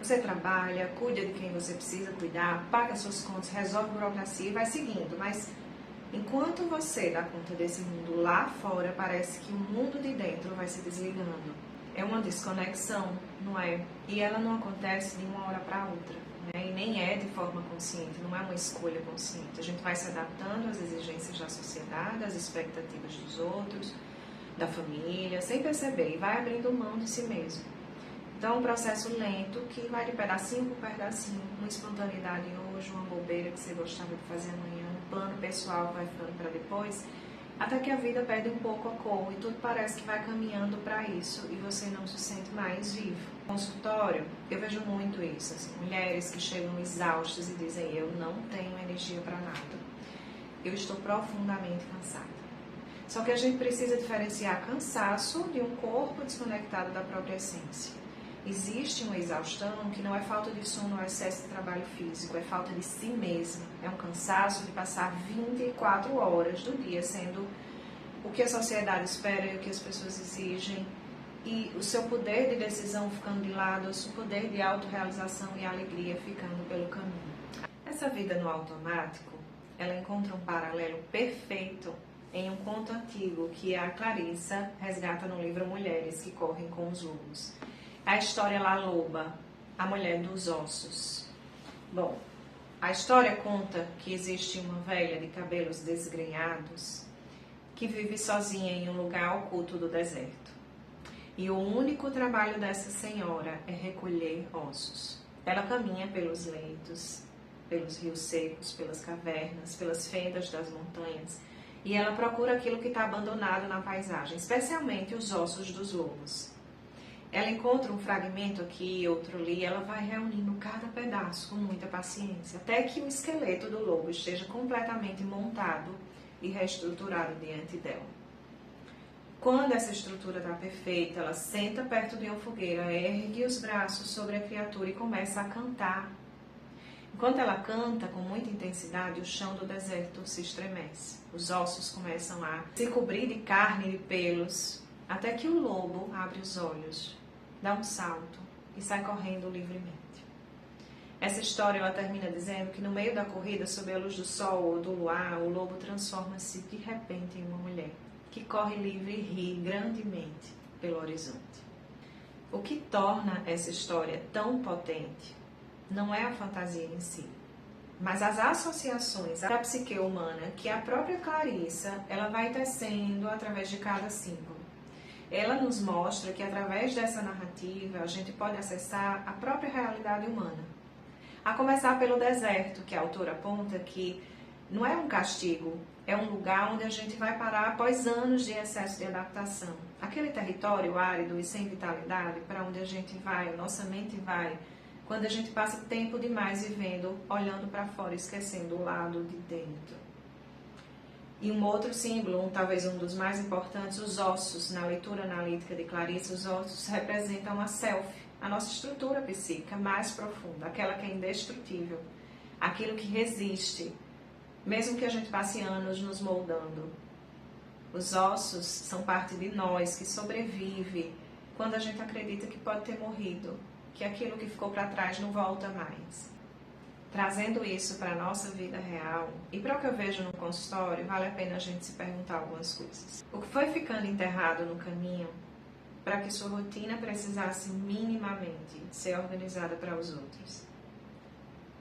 Você trabalha, cuida de quem você precisa cuidar, paga suas contas, resolve burocracia e vai seguindo. Mas enquanto você dá conta desse mundo lá fora, parece que o mundo de dentro vai se desligando. É uma desconexão, não é? E ela não acontece de uma hora para outra, né? E nem é de forma consciente, não é uma escolha consciente. A gente vai se adaptando às exigências da sociedade, às expectativas dos outros, da família, sem perceber, e vai abrindo mão de si mesmo. Então, é um processo lento que vai de pedacinho por pedacinho, uma espontaneidade hoje, uma bobeira que você gostava de fazer amanhã, um plano pessoal vai ficando para depois, até que a vida perde um pouco a cor e tudo parece que vai caminhando para isso e você não se sente mais vivo. No consultório, eu vejo muito isso, assim, mulheres que chegam exaustas e dizem: eu não tenho energia para nada, eu estou profundamente cansada. Só que a gente precisa diferenciar cansaço de um corpo desconectado da própria essência. Existe uma exaustão que não é falta de sono ou excesso de trabalho físico, é falta de si mesma. É um cansaço de passar 24 horas do dia sendo o que a sociedade espera e o que as pessoas exigem, e o seu poder de decisão ficando de lado, o seu poder de autorrealização e alegria ficando pelo caminho. Essa vida no automático, ela encontra um paralelo perfeito em um conto antigo que a Clarissa resgata no livro Mulheres que Correm com os Lobos. A história La Loba, a mulher dos ossos. Bom, a história conta que existe uma velha de cabelos desgrenhados que vive sozinha em um lugar oculto do deserto. E o único trabalho dessa senhora é recolher ossos. Ela caminha pelos leitos, pelos rios secos, pelas cavernas, pelas fendas das montanhas, e ela procura aquilo que está abandonado na paisagem, especialmente os ossos dos lobos. Ela encontra um fragmento aqui e outro ali, ela vai reunindo cada pedaço com muita paciência, até que o esqueleto do lobo esteja completamente montado e reestruturado diante dela. Quando essa estrutura está perfeita, ela senta perto de uma fogueira, ergue os braços sobre a criatura e começa a cantar. Enquanto ela canta com muita intensidade, o chão do deserto se estremece. Os ossos começam a se cobrir de carne e de pelos, até que o lobo abre os olhos, dá um salto e sai correndo livremente. Essa história ela termina dizendo que no meio da corrida, sob a luz do sol ou do luar, o lobo transforma-se de repente em uma mulher que corre livre e ri grandemente pelo horizonte. O que torna essa história tão potente não é a fantasia em si, mas as associações da psique humana que a própria Clarissa ela vai tecendo através de cada símbolo. Ela nos mostra que através dessa narrativa a gente pode acessar a própria realidade humana. A começar pelo deserto, que a autora aponta que não é um castigo, é um lugar onde a gente vai parar após anos de excesso de adaptação. Aquele território árido e sem vitalidade para onde a gente vai, a nossa mente vai, quando a gente passa tempo demais vivendo, olhando para fora, esquecendo o lado de dentro. E um outro símbolo, talvez um dos mais importantes, os ossos. Na leitura analítica de Clarissa, os ossos representam a self, a nossa estrutura psíquica mais profunda, aquela que é indestrutível, aquilo que resiste, mesmo que a gente passe anos nos moldando. Os ossos são parte de nós, que sobrevive quando a gente acredita que pode ter morrido, que aquilo que ficou para trás não volta mais. Trazendo isso para a nossa vida real e para o que eu vejo no consultório, vale a pena a gente se perguntar algumas coisas. O que foi ficando enterrado no caminho para que sua rotina precisasse minimamente ser organizada para os outros?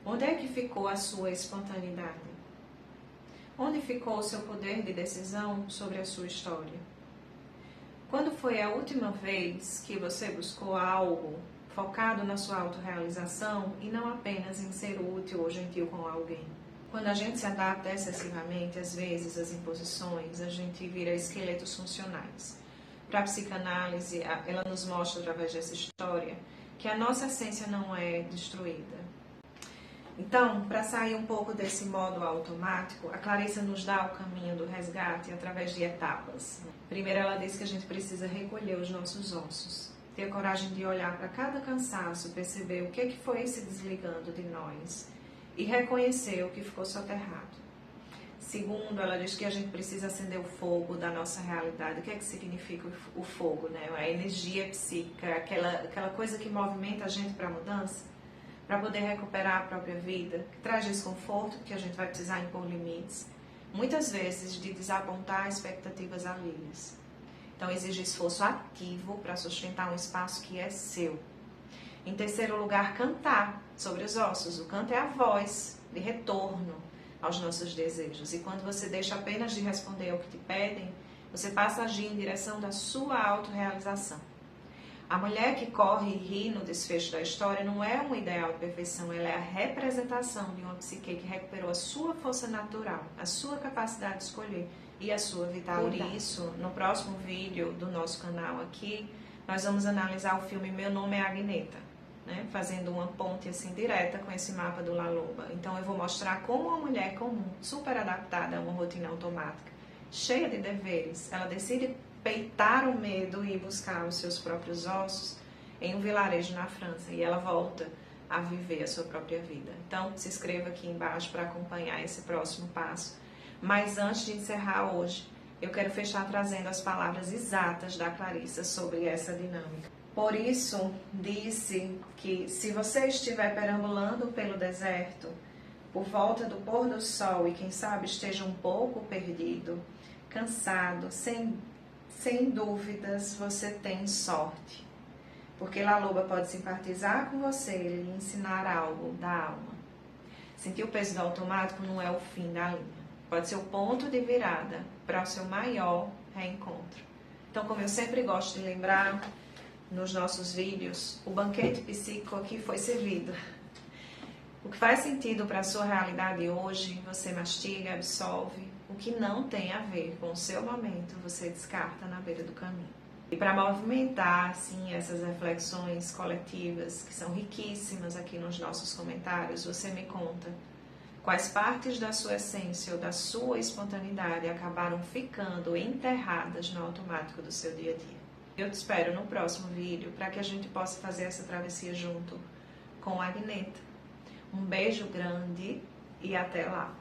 Onde é que ficou a sua espontaneidade? Onde ficou o seu poder de decisão sobre a sua história? Quando foi a última vez que você buscou algo focado na sua autorrealização e não apenas em ser útil ou gentil com alguém? Quando a gente se adapta excessivamente, às vezes, às imposições, a gente vira esqueletos funcionais. Para a psicanálise, ela nos mostra, através dessa história, que a nossa essência não é destruída. Então, para sair um pouco desse modo automático, a Clarissa nos dá o caminho do resgate através de etapas. Primeiro, ela diz que a gente precisa recolher os nossos ossos, ter a coragem de olhar para cada cansaço, perceber o que foi se desligando de nós e reconhecer o que ficou soterrado. Segundo, ela diz que a gente precisa acender o fogo da nossa realidade. O que é que significa o fogo, né? A energia psíquica, aquela coisa que movimenta a gente para a mudança, para poder recuperar a própria vida, que traz desconforto, porque a gente vai precisar impor limites, muitas vezes de desapontar expectativas alheias. Então, exige esforço ativo para sustentar um espaço que é seu. Em terceiro lugar, cantar sobre os ossos. O canto é a voz de retorno aos nossos desejos. E quando você deixa apenas de responder ao que te pedem, você passa a agir em direção da sua autorrealização. A mulher que corre e ri no desfecho da história não é um ideal de perfeição, ela é a representação de uma psique que recuperou a sua força natural, a sua capacidade de escolher e a sua vitalidade. Por isso, no próximo vídeo do nosso canal aqui, nós vamos analisar o filme Meu Nome é Agneta, né? Fazendo uma ponte assim direta com esse mapa do La Loba. Então eu vou mostrar como uma mulher comum, super adaptada a uma rotina automática, cheia de deveres, ela decide peitar o medo e buscar os seus próprios ossos em um vilarejo na França, e ela volta a viver a sua própria vida. Então se inscreva aqui embaixo para acompanhar esse próximo passo. Mas antes de encerrar hoje, eu quero fechar trazendo as palavras exatas da Clarissa sobre essa dinâmica. Por isso, disse que se você estiver perambulando pelo deserto, por volta do pôr do sol e quem sabe esteja um pouco perdido, cansado, sem dúvidas, você tem sorte. Porque La Loba pode simpatizar com você e lhe ensinar algo da alma. Sentir o peso do automático não é o fim da linha. Pode ser o ponto de virada para o seu maior reencontro. Então, como eu sempre gosto de lembrar nos nossos vídeos, o banquete psíquico aqui foi servido. O que faz sentido para a sua realidade hoje, você mastiga, absorve. O que não tem a ver com o seu momento, você descarta na beira do caminho. E para movimentar, assim, essas reflexões coletivas, que são riquíssimas aqui nos nossos comentários, você me conta quais partes da sua essência ou da sua espontaneidade acabaram ficando enterradas no automático do seu dia a dia. Eu te espero no próximo vídeo para que a gente possa fazer essa travessia junto com a Agneta. Um beijo grande e até lá!